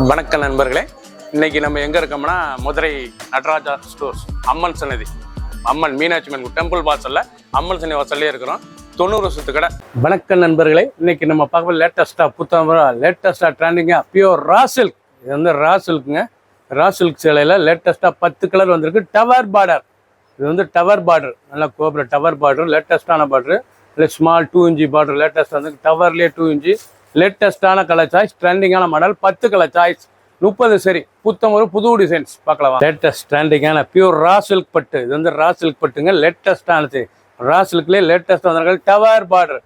வணக்கம் நண்பர்களே, இன்னைக்கு நம்ம எங்க இருக்கோம்னா மதுரை நடராஜா ஸ்டோர்ஸ் அம்மன் சன்னதி, அம்மன் மீனாட்சி அம்மன் டெம்பிள் வாசல்ல அம்மன் சன்னதி வாசல்லே இருக்கிறோம். 90 வருஷத்து கடை. வணக்கம் நண்பர்களே, இன்னைக்கு நம்ம பார்க்க லேட்டஸ்டா ட்ரெண்டிங்கா பியூர் ரா சில்க். இது வந்து ரா சில்க்குங்க. ரா சில்க் சேலையில லேட்டஸ்டா 10 கலர் வந்திருக்கு. டவர் பார்டர், இது வந்து டவர் பார்டர், நல்லா கோபுர டவர் பார்டர், லேட்டஸ்டான பார்டர். இல்லை ஸ்மால் 2 இன்ச் பார்டர் லேட்டஸ்ட் வந்து டவர்லேயே 2 இன்ச்சு லேட்டஸ்டான கலர் சாய்ஸ், ட்ரெண்டிங்கான மாடல், 10 கலர் சாய்ஸ், 30 சரி, ஒரு புது டிசைன்ஸ் பார்க்கலாம். லேட்டஸ்ட் ட்ரெண்டிங்கான பியூர் ரா சில்க் பட்டு. இது வந்து ரா சில்க் பட்டுங்க. லேட்டஸ்டானது ரா சில்க்லேயே லேட்டஸ்ட்டாக வந்திருக்கு. டவர் பார்டர்,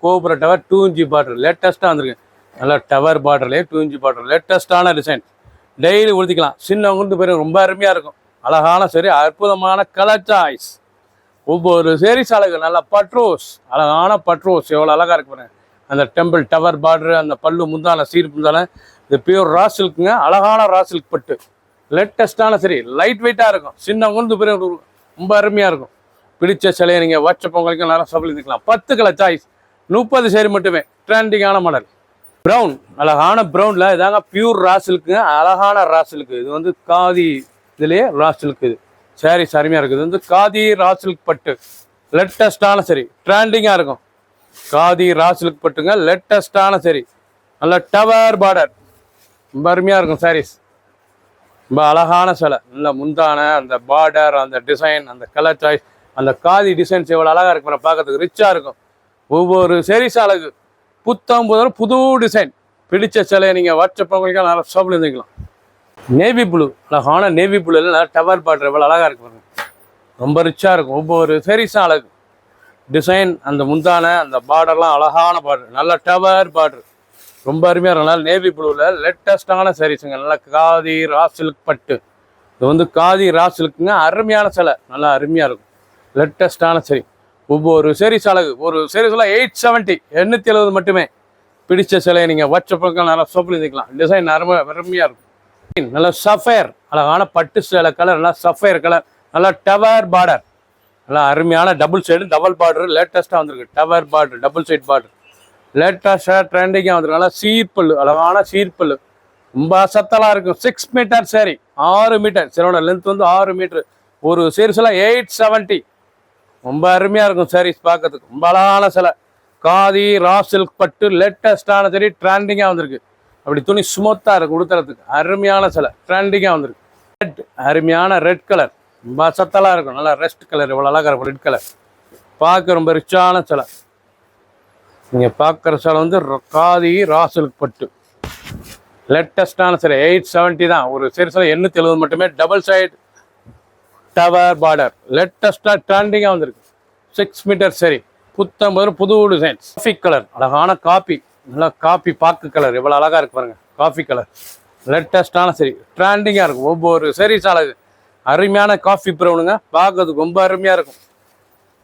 கோபுர டவர் 2 இன்ச் பார்டர் லேட்டஸ்ட்டாக வந்திருக்கு. நல்லா டவர் பார்டர்லேயே 2 இன்ச் பார்டர் லேட்டஸ்டான டிசைன். டெய்லி உடுத்திக்கலாம். சின்னவங்களுக்கு பேர் ரொம்ப அருமையாக இருக்கும். அழகான சரி, அற்புதமான கலர் சாய்ஸ். ஒவ்வொரு சேரி சாலைகள் நல்லா பட்ரோஸ், அழகான பட்ரோஸ் எவ்வளோ அழகாக இருக்கு பாருங்க. அந்த டெம்பிள் டவர் பார்டரு, அந்த பல்லு முந்தான சீர் முந்தான, இது பியூர் ரா சில்க்குங்க. அழகான ரா சில்க் பட்டு லேட்டஸ்டான சரி, லைட் வெயிட்டாக இருக்கும். சின்ன உந்து பெரிய ரொம்ப அருமையாக இருக்கும். பிடிச்ச சிலையை நீங்கள் வாட்ஸ்அப் உங்களுக்கு நல்லா சபலிக்கலாம். 10 கலர் சாய்ஸ், 30 சேரி மட்டுமே. ட்ரெண்டிங்கான மாடல் ப்ரௌன், அழகான ப்ரௌனில் இதாங்க பியூர் ரா சில்க்குங்க. அழகான ரா சில்க்கு. இது வந்து காதி இதுலேயே ரா சில்க். இது சாரி அருமையாக இருக்குது. இது வந்து காதி ரா சில்க் பட்டு லேட்டஸ்டான சரி, ட்ரெண்டிங்காக இருக்கும். காதி ரா சில்க் பட்டுங்க, லேட்டஸ்டான சரி, நல்ல டவர் பார்டர், ரொம்ப அருமையாக இருக்கும் சாரீஸ். ரொம்ப அழகான சிலை, நல்ல முந்தான அந்த பார்டர், அந்த டிசைன், அந்த கலர் சாய்ஸ், அந்த காதி டிசைன்ஸ் எவ்வளோ அழகாக இருக்கும் பார்க்கறதுக்கு, ரிச்சாக இருக்கும். ஒவ்வொரு சாரீஸ் அழகு, புத்தம் புது டிசைன். பிடிச்ச சிலையை நீங்கள் வாட்ஸ்அப் உங்களுக்கு நல்லா ஷாப்பில் இருந்துக்கலாம். நேவி ப்ளூ, அழகான நேவி ப்ளூவில் நல்லா டவர் பார்டர் எவ்வளோ அழகாக இருக்கு பாருங்க. ரொம்ப ரிச்சாக இருக்கும். ஒவ்வொரு சாரீஸும் அழகு. டிசைன், அந்த முந்தான அந்த பார்டர்லாம் அழகான பார்டர், நல்ல டவர் பார்டர், ரொம்ப அருமையாக இருக்கும். நல்லா நேவி ப்ளூவில் லேட்டஸ்டான சாரீஸுங்க. நல்லா காதி ரா சில்க் பட்டு. இது வந்து காதி ரா சில்க்குங்க. அருமையான சிலை, நல்லா அருமையாக இருக்கும். லேட்டஸ்டான சரி, ஒவ்வொரு சாரீஸ் அழகு. ஒரு சாரீஸ்லாம் 870, 870 மட்டுமே. பிடிச்ச சிலையை நீங்கள் வாட்ஸ்அப்புக்கு நல்லா சோப்பில் இருந்துக்கலாம். டிசைன் அருமையாக இருக்கும். நல்லா சஃபயர், அழகான பட்டு சேலை கலர், நல்லா சஃபயர் கலர், நல்லா டவர் பார்டர், நல்லா அருமையான டபுள் சைடு டபுள் பார்டர் லேட்டஸ்ட்டாக வந்திருக்கு. Tower border, double side border லேட்டஸ்ட்டாக ட்ரெண்டிங்காக வந்திருக்கு. நல்லா சீர்பல்லு, அழகான சீர்பல்லு, ரொம்ப சத்தலாக இருக்கும். 6 மீட்டர் சரி, 6 மீட்டர் சரியோட லென்த் வந்து 6 மீட்டர். ஒரு சீரிஸ்லாம் 870, ரொம்ப அருமையாக இருக்கும் சாரீஸ் பார்க்கறதுக்கு. ரொம்ப அழகான சிலை, காதி ரா சில்க் பட்டு லேட்டஸ்ட்டான சரி, ட்ரெண்டிங்காக வந்திருக்கு. அப்படி துணி ஸ்மூத்தாக இருக்கும் உடுத்துறதுக்கு. அருமையான சிலை, ட்ரெண்டிங்காக வந்திருக்கு. ரெட், அருமையான ரெட் கலர், ரொம்ப சத்தலாக இருக்கும். நல்லா ரெஸ்ட் கலர் இவ்வளோ அழகாக இருக்கும். ரெட் கலர் பார்க்க ரொம்ப ரிச்சான சிலை. நீங்கள் பார்க்குற சிலை வந்து காதி ரா சில்க் பட்டு லேட்டஸ்டான சிலை. 870 தான். ஒரு சில 870 மட்டுமே. டபுள் சைடு டவர் பார்டர் லேட்டஸ்டாக ட்ரெண்டிங்காக வந்திருக்கு. 6 மீட்டர் சரி, புது டிசைன்ஸ். காஃபி கலர், அழகான காப்பி, நல்லா காப்பி பாக்கு கலர் எவ்வளோ அழகாக இருக்கு பாருங்க. காஃபி கலர் லேட்டஸ்டான சரி, ட்ரெண்டிங்காக இருக்கும். ஒவ்வொரு சாரீஸ் அழகு. அருமையான காஃபி ப்ரௌனுங்க, பார்க்கறதுக்கு ரொம்ப அருமையாக இருக்கும்.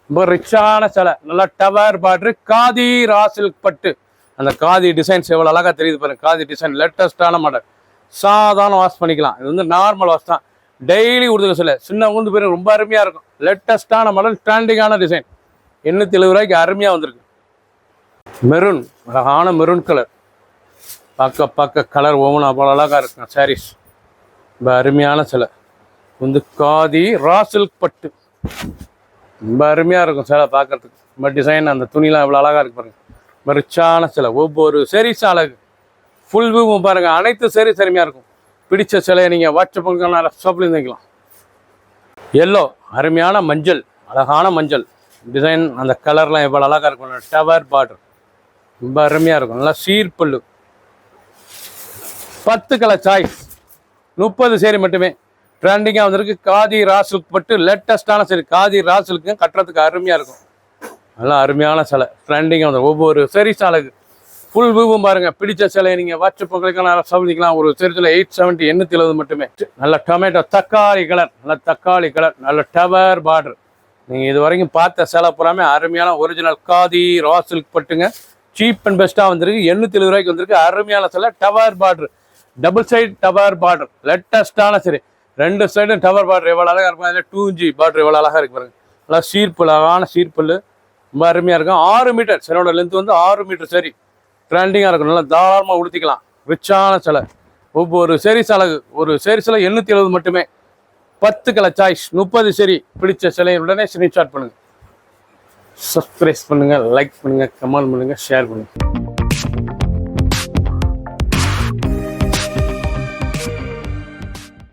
ரொம்ப ரிச்சான சிலை, நல்லா tower border, khadi raw silk பட்டு. அந்த காதி டிசைன்ஸ் எவ்வளோ அழகாக தெரியுது பாருங்க. காதி டிசைன் லேட்டஸ்டான மாடல். சாதாரண வாஷ் பண்ணிக்கலாம். இது வந்து நார்மல் வாஷ் தான். டெய்லி உடுத்துக்க சிலை, சின்ன உந்து பேர் ரொம்ப அருமையாக இருக்கும். லேட்டஸ்டான மாடல், ட்ரெண்டிங்கான டிசைன். 870 ரூபாய்க்கு அருமையாக வந்திருக்கு. மெரூன், அழகான மெரூன் கலர், பார்க்க கலர் ஒவ்வொன்றும் அவ்வளோ அழகாக இருக்கும் சாரீஸ். ரொம்ப அருமையான சிலை வந்து காதி ரா சில்க் பட்டு, ரொம்ப அருமையாக இருக்கும் சிலை பார்க்கறதுக்கு. ரொம்ப டிசைன், அந்த துணிலாம் இவ்வளோ அழகாக இருக்கு பாருங்க. ரொம்ப ரிச்சான சிலை. ஒவ்வொரு சாரீஸ் அழகு. ஃபுல் வியூவும் பாருங்கள். அனைத்து சாரீஸ் அருமையாக இருக்கும். பிடிச்ச சிலையை நீங்கள் வாட்ஸ்அப்புக்கு நல்லா ஷாப்பில் இருந்துக்கலாம். எல்லோ, அருமையான மஞ்சள், அழகான மஞ்சள் டிசைன், அந்த கலர்லாம் எவ்வளோ அழகாக இருக்கும். டவர் பார்டர் ரொம்ப அருமையாக இருக்கும். நல்லா சீர்பல்லு, 10 கலர் சாய்ஸ், 30 சேரி மட்டுமே. ட்ரெண்டிங்காக வந்திருக்கு. காதி ரா சில்க் பட்டு லேட்டஸ்டான சரி, காதி ரா சில்க்கு கட்டுறதுக்கு அருமையாக இருக்கும். நல்லா அருமையான சிலை, ட்ரெண்டிங்காக வந்து ஒவ்வொரு சாரீஸ் அழகு. ஃபுல் வியூவும் பாருங்கள். பிடிச்ச சிலையை நீங்கள் வாட்ஸ்அப் உங்களுக்கு நல்லா சமைக்கலாம். ஒரு சரித்தில் 870, 870 மட்டுமே. நல்ல டொமேட்டோ தக்காளி கலர், நல்ல தக்காளி கலர், நல்ல டவர் பார்டர். நீங்கள் இது வரைக்கும் பார்த்த சிலை பூராமே அருமையான ஒரிஜினல் காதி ரா சில்க் பட்டுங்க. சீப் அண்ட் பெஸ்ட்டாக வந்திருக்கு. 870 ரூபாய்க்கு வந்திருக்கு. அருமையான சிலை, tower border, double side tower border லேட்டஸ்டான சரி, 2 சைடும் டவர் பார்டர் எவ்வளோ அழகாக இருக்கும். அதில் 2 இன்ச் பார்டர் எவ்வளோ அழகாக இருக்கு பாருங்க. நல்லா சீர்பல், அழகான சீர்பல், ரொம்ப அருமையாக இருக்கும். 6 மீட்டர் சிலையோட லென்த் வந்து 6 மீட்டர் சரி, ட்ரெண்டிங்காக இருக்கும். நல்லா தாராளமாக உடுத்திக்கலாம். ரிச்சான சிலை, ஒவ்வொரு சேரீஸ் அழகு, ஒரு சேரீஸில் 870 மட்டுமே. 10 கலர் சாய்ஸ், 30 சரி. பிடிச்ச சிலையை உடனே ஸ்க்ரீன்ஷாட் பண்ணுங்க, சப்ஸ்கிரைப் பண்ணுங்க, லைக் பண்ணுங்க, கமெண்ட் பண்ணுங்க, ஷேர் பண்ணுங்க.